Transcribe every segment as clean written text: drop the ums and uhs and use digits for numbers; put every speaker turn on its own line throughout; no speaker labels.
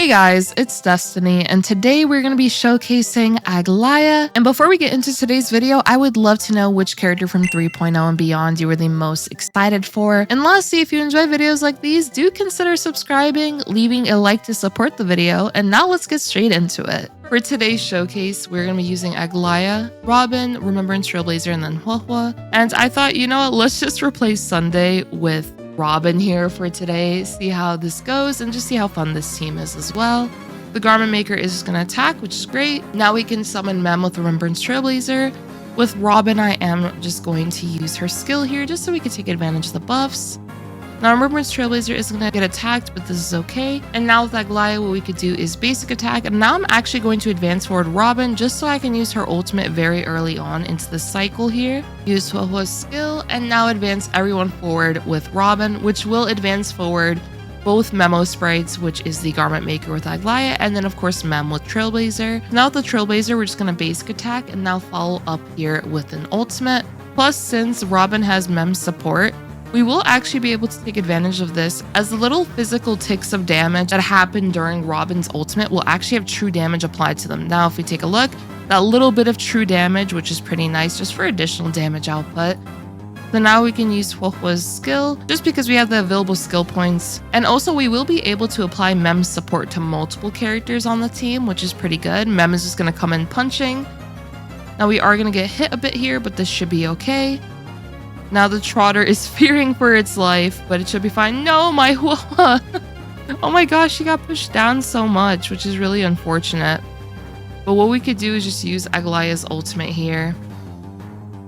guys, it's Destiny, and today we're going to be showcasing Aglaea. And before we get into today's video, I would love to know which character from 3.0 and beyond you were the most excited for. And lastly, if you enjoy videos like these, do consider subscribing, leaving a like to support the video, and now let's get straight into it. For today's showcase, we're going to be using Aglaea, Robin, Remembrance Trailblazer, and then Huohuo. And I thought, you know what, let's just replace Sunday with Robin here for today, see how this goes, and just see how fun this team is as well. The Garment Maker is just going to attack, which is great. Now we can summon Mem with Remembrance Trailblazer. With Robin, I am just going to use her skill here just so we can take advantage of the buffs. Now Remembrance Trailblazer is going to get attacked, but this is okay. And now with Aglaea, what we could do is basic attack. And now I'm actually going to advance forward Robin just so I can use her ultimate very early on into the cycle here. Use Huohuo's skill and now advance everyone forward with Robin, which will advance forward both Memo Sprites, which is the Garment Maker with Aglaea, and then of course Mem with Trailblazer. Now with the Trailblazer, we're just going to basic attack and now follow up here with an ultimate. Plus, since Robin has Mem's support, we will actually be able to take advantage of this, as the little physical ticks of damage that happen during Robin's ultimate will actually have true damage applied to them. Now, if we take a look, that little bit of true damage, which is pretty nice just for additional damage output. So now we can use Huohuo's skill just because we have the available skill points. And also we will be able to apply Mem's support to multiple characters on the team, which is pretty good. Mem is just going to come in punching. Now we are going to get hit a bit here, but this should be okay. Now the Trotter is fearing for its life, but it should be fine. No, my Huohuo! Oh my gosh, she got pushed down so much, which is really unfortunate. But what we could do is just use Aglaea's ultimate here.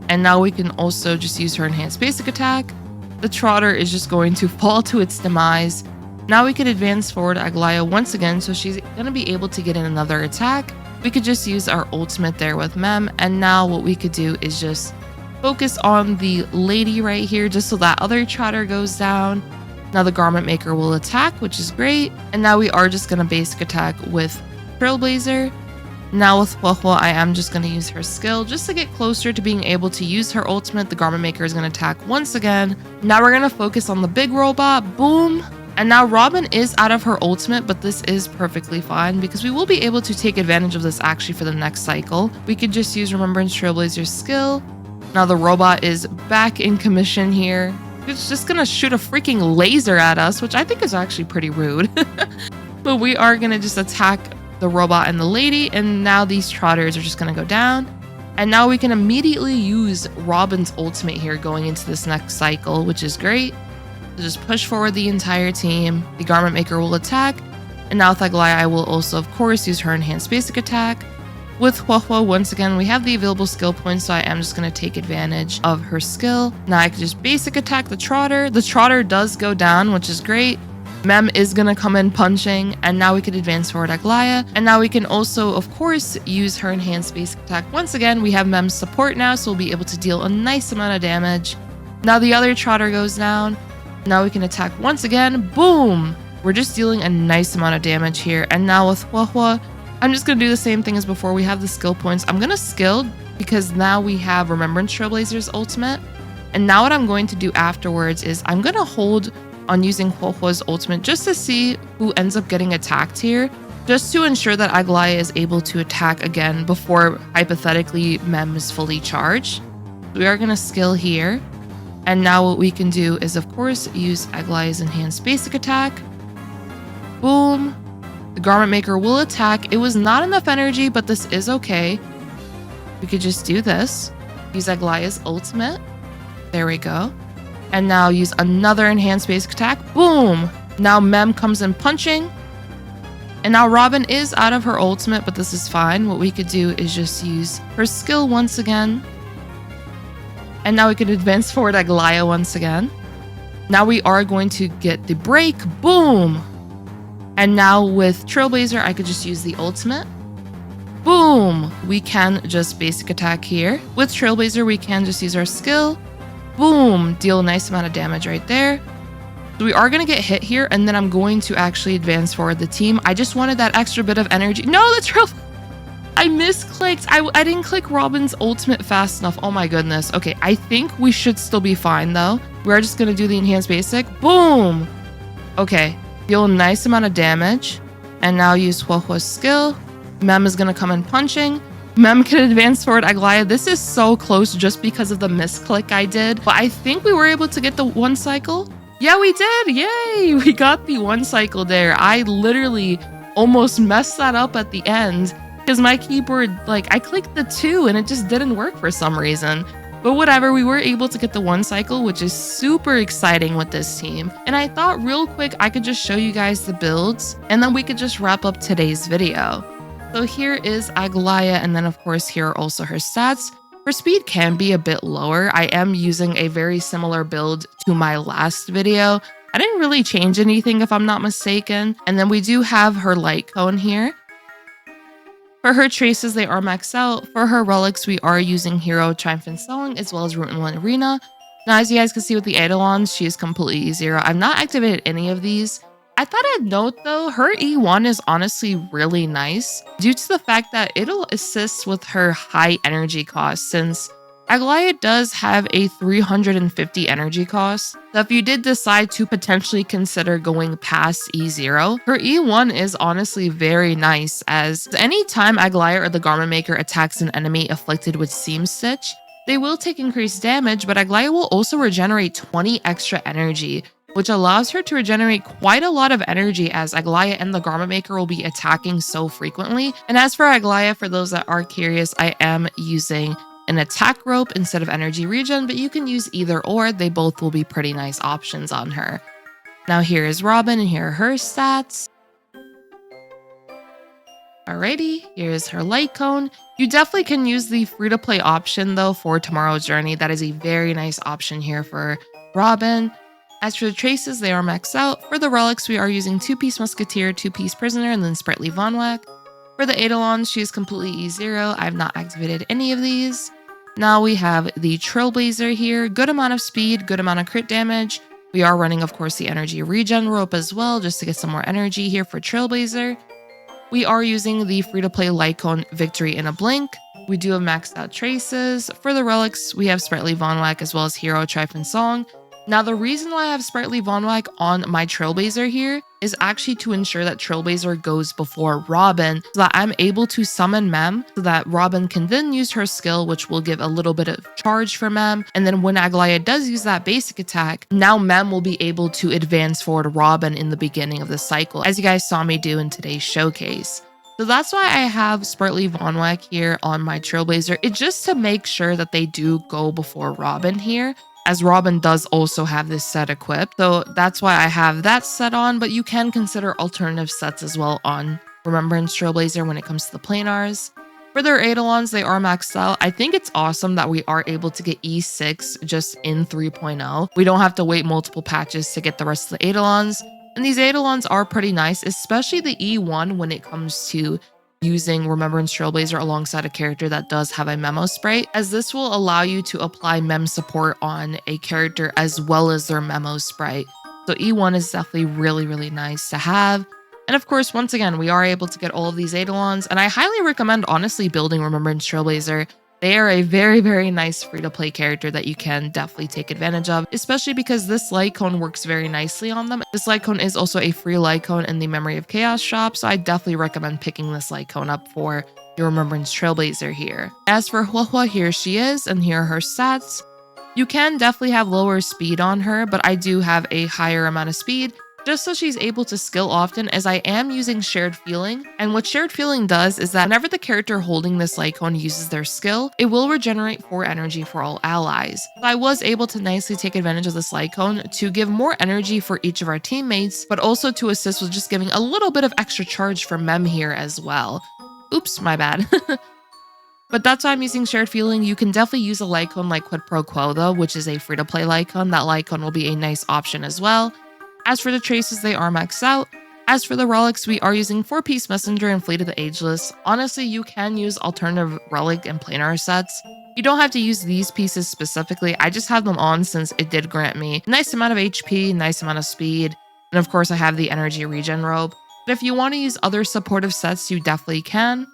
And now we can also just use her enhanced basic attack. The Trotter is just going to fall to its demise. Now we could advance forward Aglaea once again, so she's going to be able to get in another attack. We could just use our ultimate there with Mem, and now what we could do is just focus on the lady right here just so that other Trotter goes down. Now the Garment Maker will attack, which is great. And now we are just going to basic attack with Trailblazer. Now with Huohuo, I am just going to use her skill just to get closer to being able to use her ultimate. The Garment Maker is going to attack once again. Now we're going to focus on the big robot. Boom! And now Robin is out of her ultimate, but this is perfectly fine because we will be able to take advantage of this actually for the next cycle. We could just use Remembrance Trailblazer's skill. Now the robot is back in commission here. It's just gonna shoot a freaking laser at us, which I think is actually pretty rude. But we are gonna just attack the robot and the lady, and now these Trotters are just gonna go down. And now we can immediately use Robin's ultimate here going into this next cycle, which is great. So just push forward the entire team. The Garment Maker will attack. And now with Aglaea, I will also, of course, use her enhanced basic attack. With Huohuo, once again, we have the available skill points, so I am just going to take advantage of her skill. Now I can just basic attack the Trotter. The Trotter does go down, which is great. Mem is going to come in punching, and now we can advance forward Aglaea. And now we can also, of course, use her enhanced basic attack. Once again, we have Mem's support now, so we'll be able to deal a nice amount of damage. Now the other Trotter goes down. Now we can attack once again. Boom! We're just dealing a nice amount of damage here. And now with Huohuo, I'm just going to do the same thing as before. We have the skill points. I'm going to skill because now we have Remembrance Trailblazer's ultimate. And now what I'm going to do afterwards is I'm going to hold on using Huohuo's ultimate just to see who ends up getting attacked here, just to ensure that Aglaea is able to attack again before hypothetically Mem is fully charged. We are going to skill here. And now what we can do is, of course, use Aglaea's enhanced basic attack. Boom. The Garment Maker will attack. It was not enough energy, but this is okay. We could just do this. Use Aglaea's ultimate. There we go. And now use another enhanced basic attack. Boom! Now Mem comes in punching. And now Robin is out of her ultimate, but this is fine. What we could do is just use her skill once again. And now we can advance forward Aglaea once again. Now we are going to get the break. Boom! And now with Trailblazer, I could just use the ultimate. Boom! We can just basic attack here. With Trailblazer, we can just use our skill. Boom! Deal a nice amount of damage right there. So we are going to get hit here, and then I'm going to actually advance forward the team. I just wanted that extra bit of energy. No, the Trail... I misclicked. I didn't click Robin's ultimate fast enough. Oh my goodness. Okay, I think we should still be fine, though. We're just going to do the enhanced basic. Boom! Okay. Deal a nice amount of damage. And now use Huohuo's skill. Mem is going to come in punching. Mem can advance forward Aglaea. This is so close just because of the misclick I did. But I think we were able to get the 1 cycle. Yeah, we did. Yay! We got the 1 cycle there. I literally almost messed that up at the end because my keyboard, like, I clicked the 2 and it just didn't work for some reason. But whatever, we were able to get the 1 cycle, which is super exciting with this team. And I thought real quick I could just show you guys the builds and then we could just wrap up today's video. So here is Aglaea, and then of course here are also her stats. Her speed can be a bit lower. I am using a very similar build to my last video. I didn't really change anything if I'm not mistaken. And then we do have her light cone here. For her traces, they are maxed out. For her relics, we are using Hero, Triumphant Song, as well as Root and One Arena. Now, as you guys can see with the Eidolons, she is completely E0. I've not activated any of these. I thought I'd note though, her E1 is honestly really nice due to the fact that it'll assist with her high energy cost, since Aglaea does have a 350 energy cost. So if you did decide to potentially consider going past E0, her E1 is honestly very nice, as anytime Aglaea or the Garment Maker attacks an enemy afflicted with Seam Stitch, they will take increased damage, but Aglaea will also regenerate 20 extra energy, which allows her to regenerate quite a lot of energy as Aglaea and the Garment Maker will be attacking so frequently. And as for Aglaea, for those that are curious, I am using an attack rope instead of energy regen, but you can use either or. They both will be pretty nice options on her. Now here is Robin and here are her stats. Alrighty, here's her light cone. You definitely can use the free-to-play option though for Tomorrow's Journey. That is a very nice option here for Robin. As for the traces, they are maxed out. For the relics, we are using 2-piece Musketeer, 2-piece Prisoner, and then Sprightly Von Whack. For the Eidolons, she is completely E0. I have not activated any of these. Now we have the Trailblazer here. Good amount of speed, good amount of crit damage. We are running, of course, the energy regen rope as well, just to get some more energy here for Trailblazer. We are using the free-to-play light cone Victory in a Blink. We do have maxed out traces. For the relics, we have Sprightly Von Whack as well as Hero, Triumphant Song. Now, the reason why I have Sprightly Von Whack on my Trailblazer here is actually to ensure that Trailblazer goes before Robin, so that I'm able to summon Mem, so that Robin can then use her skill, which will give a little bit of charge for Mem. And then when Aglaea does use that basic attack, now Mem will be able to advance forward Robin in the beginning of the cycle, as you guys saw me do in today's showcase. So that's why I have Sprightly Von Whack here on my Trailblazer. It's just to make sure that they do go before Robin here, as Robin does also have this set equipped. So that's why I have that set on, but you can consider alternative sets as well on Remembrance Trailblazer when it comes to the planars. For their Eidolons, they are maxed out. I think it's awesome that we are able to get E6 just in 3.0. We don't have to wait multiple patches to get the rest of the Eidolons. And these Eidolons are pretty nice, especially the E1 when it comes to using Remembrance Trailblazer alongside a character that does have a memo sprite, as this will allow you to apply mem support on a character as well as their memo sprite. So E1 is definitely really, really nice to have. And of course, once again, we are able to get all of these Eidolons, and I highly recommend honestly building Remembrance Trailblazer. They are a very, very nice free-to-play character that you can definitely take advantage of, especially because this light cone works very nicely on them. This light cone is also a free light cone in the Memory of Chaos shop, so I definitely recommend picking this light cone up for your Remembrance Trailblazer here. As for Huohuo, here she is, and here are her stats. You can definitely have lower speed on her, but I do have a higher amount of speed, just so she's able to skill often, as I am using Shared Feeling. And what Shared Feeling does is that whenever the character holding this light cone uses their skill, it will regenerate 4 energy for all allies. So I was able to nicely take advantage of this light cone to give more energy for each of our teammates, but also to assist with just giving a little bit of extra charge for Mem here as well. Oops, my bad. But that's why I'm using Shared Feeling. You can definitely use a light cone like Quid Pro Quo though, which is a free-to-play light cone. That light cone will be a nice option as well. As for the traces, they are maxed out. As for the relics, we are using 4-piece Messenger and Fleet of the Ageless. Honestly, you can use alternative relic and planar sets. You don't have to use these pieces specifically. I just have them on since it did grant me a nice amount of HP, nice amount of speed, and of course I have the energy regen robe. But if you want to use other supportive sets, you definitely can.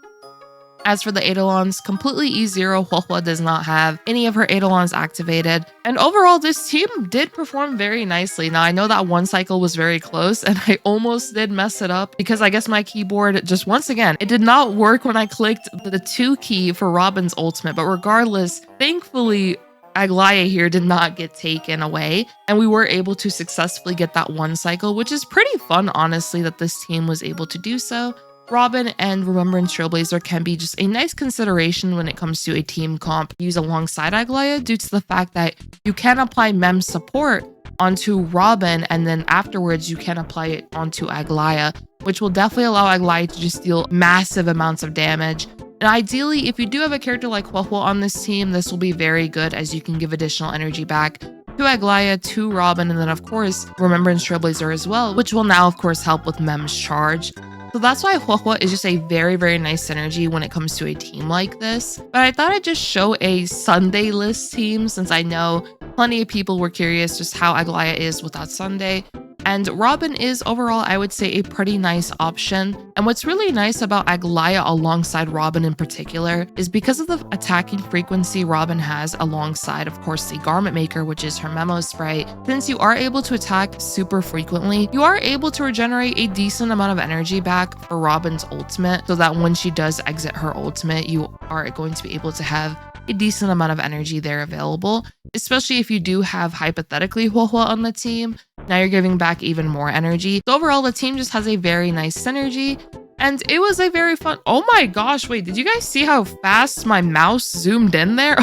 As for the Eidolons, completely E0, Huohuo does not have any of her Eidolons activated. And overall, this team did perform very nicely. Now, I know that one cycle was very close and I almost did mess it up because I guess my keyboard just once again, it did not work when I clicked the 2 key for Robin's ultimate. But regardless, thankfully, Aglaea here did not get taken away, and we were able to successfully get that one cycle, which is pretty fun, honestly, that this team was able to do so. Robin and Remembrance Trailblazer can be just a nice consideration when it comes to a team comp used alongside Aglaea due to the fact that you can apply Mem support onto Robin and then afterwards you can apply it onto Aglaea, which will definitely allow Aglaea to just deal massive amounts of damage. And ideally, if you do have a character like Huohuo on this team, this will be very good as you can give additional energy back to Aglaea, to Robin, and then of course Remembrance Trailblazer as well, which will now of course help with Mem's charge. So that's why Huohuo is just a very, very nice synergy when it comes to a team like this. But I thought I'd just show a Sunday list team since I know plenty of people were curious just how Aglaea is without Sunday. And Robin is overall, I would say, a pretty nice option. And what's really nice about Aglaea alongside Robin in particular is because of the attacking frequency Robin has alongside, of course, the Garment Maker, which is her Memo Sprite. Since you are able to attack super frequently, you are able to regenerate a decent amount of energy back for Robin's ultimate so that when she does exit her ultimate, you are going to be able to have a decent amount of energy there available, especially if you do have hypothetically Huohuo on the team. Now you're giving back even more energy. So overall, the team just has a very nice synergy, and it was a very fun. Oh my gosh, wait, did you guys see how fast my mouse zoomed in there?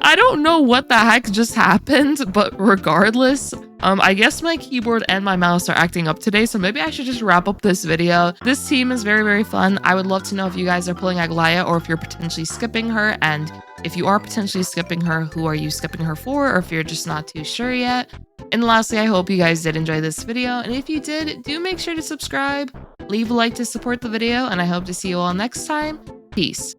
I don't know what the heck just happened, but regardless, I guess my keyboard and my mouse are acting up today, so maybe I should just wrap up this video. This team is very, very fun. I would love to know if you guys are pulling Aglaea or if you're potentially skipping her, and if you are potentially skipping her, who are you skipping her for, or if you're just not too sure yet. And lastly, I hope you guys did enjoy this video, and if you did, do make sure to subscribe, leave a like to support the video, and I hope to see you all next time. Peace.